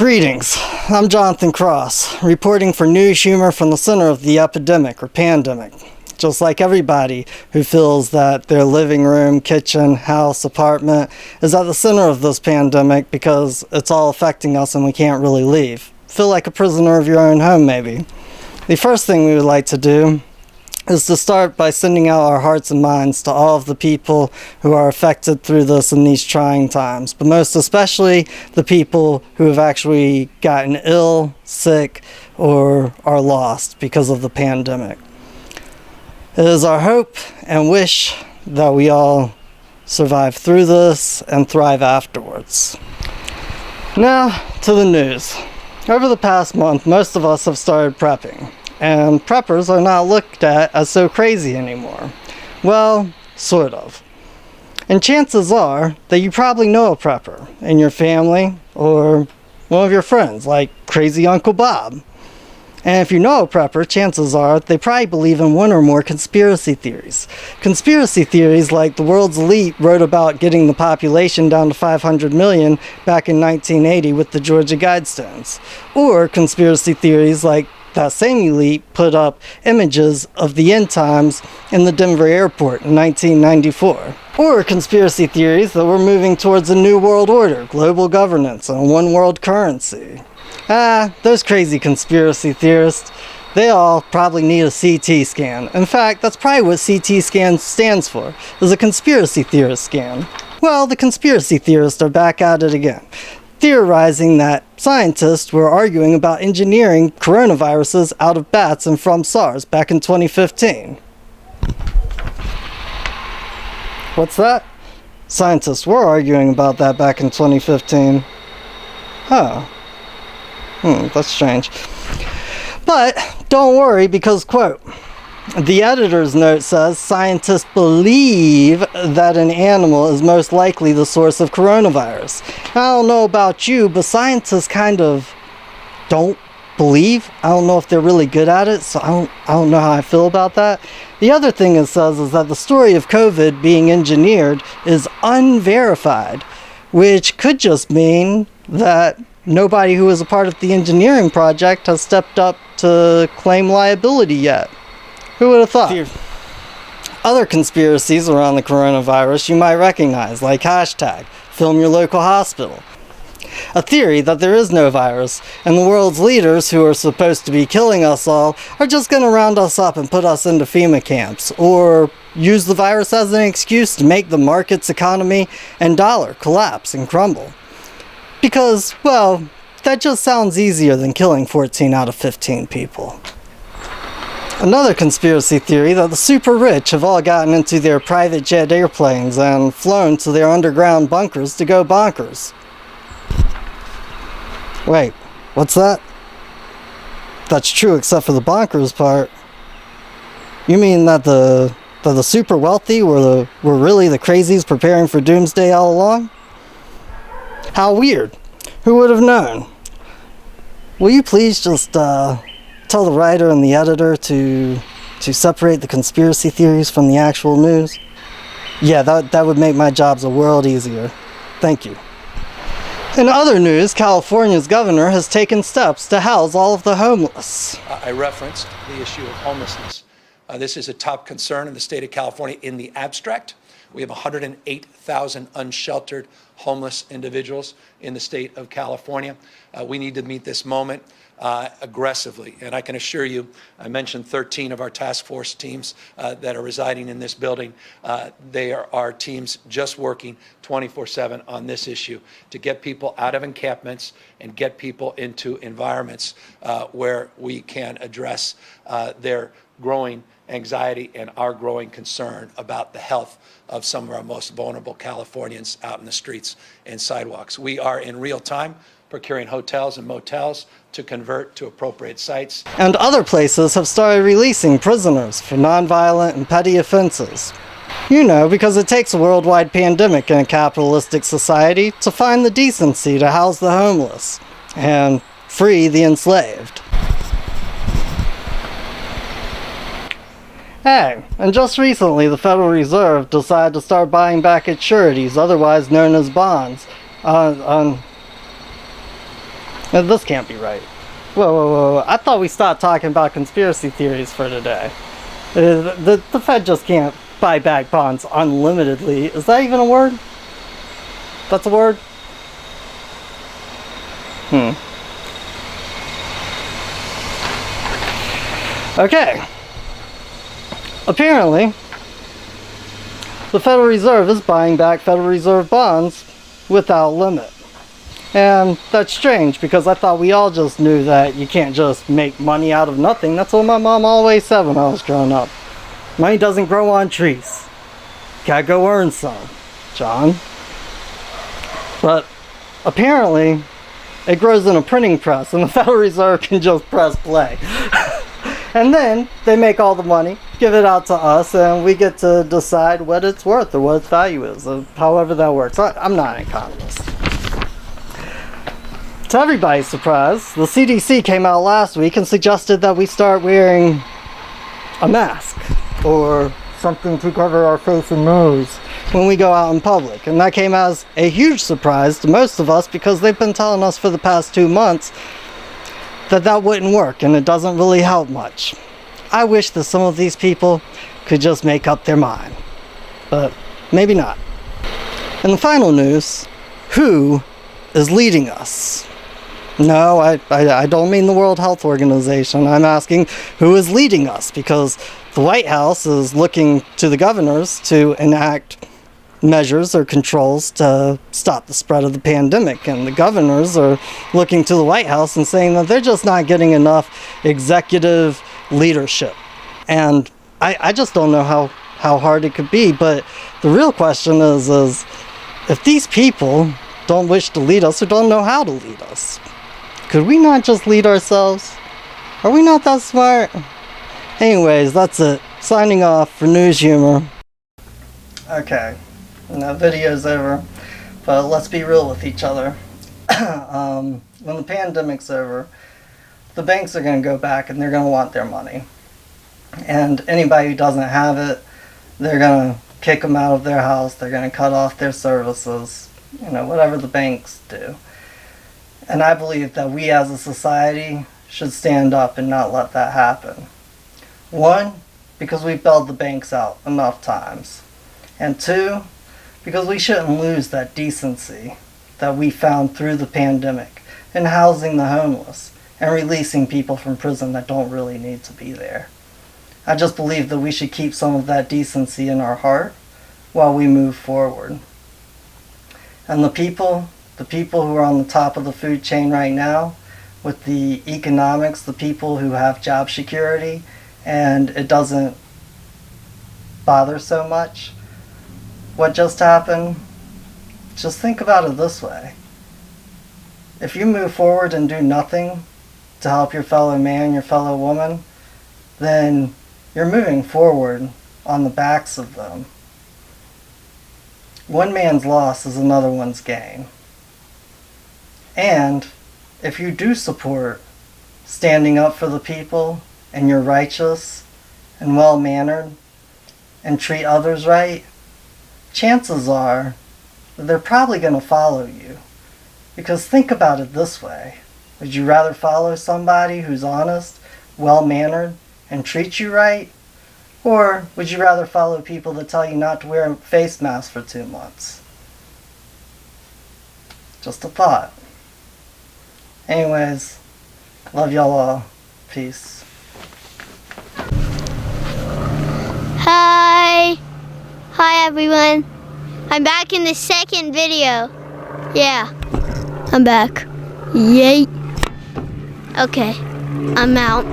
Greetings, I'm Jonathan Cross, reporting for news humor from the center of the epidemic or pandemic. Just like everybody who feels that their living room, kitchen, house, apartment is at the center of this pandemic because it's all affecting us and we can't really leave. Feel like a prisoner of your own home, maybe. The first thing we would like to do is to start by sending out our hearts and minds to all of the people who are affected through this in these trying times, but most especially the people who have actually gotten ill, sick, or are lost because of the pandemic. It is our hope and wish that we all survive through this and thrive afterwards. Now to the news. Over the past month, most of us have started prepping. And preppers are not looked at as so crazy anymore. Well, sort of. And chances are that you probably know a prepper in your family or one of your friends, like Crazy Uncle Bob. And if you know a prepper, chances are they probably believe in one or more conspiracy theories. Conspiracy theories like the world's elite wrote about getting the population down to 500 million back in 1980 with the Georgia Guidestones. Or conspiracy theories like that same elite put up images of the end times in the Denver airport in 1994. Or conspiracy theories that we're moving towards a new world order, global governance, and one world currency. Those crazy conspiracy theorists, they all probably need a CT scan. In fact, that's probably what CT scan stands for, is a conspiracy theorist scan. Well, the conspiracy theorists are back at it again, theorizing that scientists were arguing about engineering coronaviruses out of bats and from SARS back in 2015. What's that? Scientists were arguing about that back in 2015. Huh. That's strange. But don't worry because, quote, the editor's note says scientists believe that an animal is most likely the source of coronavirus. I don't know about you, but scientists kind of don't believe. I don't know if they're really good at it, so I don't know how I feel about that. The other thing it says is that the story of COVID being engineered is unverified, which could just mean that nobody who was a part of the engineering project has stepped up to claim liability yet. Who would have thought? Other conspiracies around the coronavirus you might recognize, like hashtag film your local hospital. A theory that there is no virus, and the world's leaders who are supposed to be killing us all are just going to round us up and put us into FEMA camps, or use the virus as an excuse to make the market's economy and dollar collapse and crumble. Because, well, that just sounds easier than killing 14 out of 15 people. Another conspiracy theory that the super rich have all gotten into their private jet airplanes and flown to their underground bunkers to go bonkers. Wait, what's that? That's true except for the bonkers part. You mean that the super wealthy were really the crazies preparing for doomsday all along? How weird. Who would have known? Will you please just tell the writer and the editor to separate the conspiracy theories from the actual news? Yeah, that would make my jobs a world easier. Thank you. In other news, California's governor has taken steps to house all of the homeless. I referenced the issue of homelessness. This is a top concern in the state of California in the abstract. We have 108,000 unsheltered homeless individuals in the state of California. We need to meet this moment aggressively. And I can assure you, I mentioned 13 of our task force teams that are residing in this building. They are our teams just working 24/7 on this issue to get people out of encampments and get people into environments where we can address their growing anxiety and our growing concern about the health of some of our most vulnerable Californians out in the streets and sidewalks. We are in real time procuring hotels and motels to convert to appropriate sites. And other places have started releasing prisoners for nonviolent and petty offenses. You know, because it takes a worldwide pandemic in a capitalistic society to find the decency to house the homeless and free the enslaved. Hey, and just recently the Federal Reserve decided to start buying back its sureties, otherwise known as bonds, Now, this can't be right. Whoa. I thought we stopped talking about conspiracy theories for today. The Fed just can't buy back bonds unlimitedly. Is that even a word? That's a word? Okay. Apparently, the Federal Reserve is buying back Federal Reserve bonds without limit. And that's strange because I thought we all just knew that you can't just make money out of nothing. That's what my mom always said when I was growing up. Money doesn't grow on trees. Gotta go earn some, John. But apparently, it grows in a printing press and the Federal Reserve can just press play. And then they make all the money, give it out to us, and we get to decide what it's worth or what its value is, or however that works. I'm not an economist. To everybody's surprise, the CDC came out last week and suggested that we start wearing a mask or something to cover our face and nose when we go out in public. And that came as a huge surprise to most of us because they've been telling us for the past 2 months that wouldn't work and it doesn't really help much. I wish that some of these people could just make up their mind, but maybe not. In the final news, who is leading us? No, I don't mean the World Health Organization. I'm asking who is leading us, because the White House is looking to the governors to enact measures or controls to stop the spread of the pandemic, and the governors are looking to the White House and saying that they're just not getting enough executive leadership. And I just don't know how hard it could be, but the real question is if these people don't wish to lead us or don't know how to lead us, could we not just lead ourselves? Are we not that smart? Anyways, that's it. Signing off for News Humor. Okay, that video's over, but let's be real with each other. When the pandemic's over, the banks are going to go back and they're going to want their money. And anybody who doesn't have it, they're going to kick them out of their house, they're going to cut off their services, whatever the banks do. And I believe that we as a society should stand up and not let that happen. One, because we've bailed the banks out enough times. And two, because we shouldn't lose that decency that we found through the pandemic in housing the homeless and releasing people from prison that don't really need to be there. I just believe that we should keep some of that decency in our heart while we move forward. And the people who are on the top of the food chain right now, with the economics, the people who have job security, and it doesn't bother so much what just happened, just think about it this way. If you move forward and do nothing to help your fellow man, your fellow woman, then you're moving forward on the backs of them. One man's loss is another one's gain. And if you do support standing up for the people and you're righteous and well-mannered and treat others right, chances are that they're probably going to follow you. Because think about it this way. Would you rather follow somebody who's honest, well-mannered, and treats you right? Or would you rather follow people that tell you not to wear a face mask for 2 months? Just a thought. Anyways, love y'all all. Peace. Hi everyone. I'm back in the second video. Yeah, I'm back. Yay. Okay, I'm out.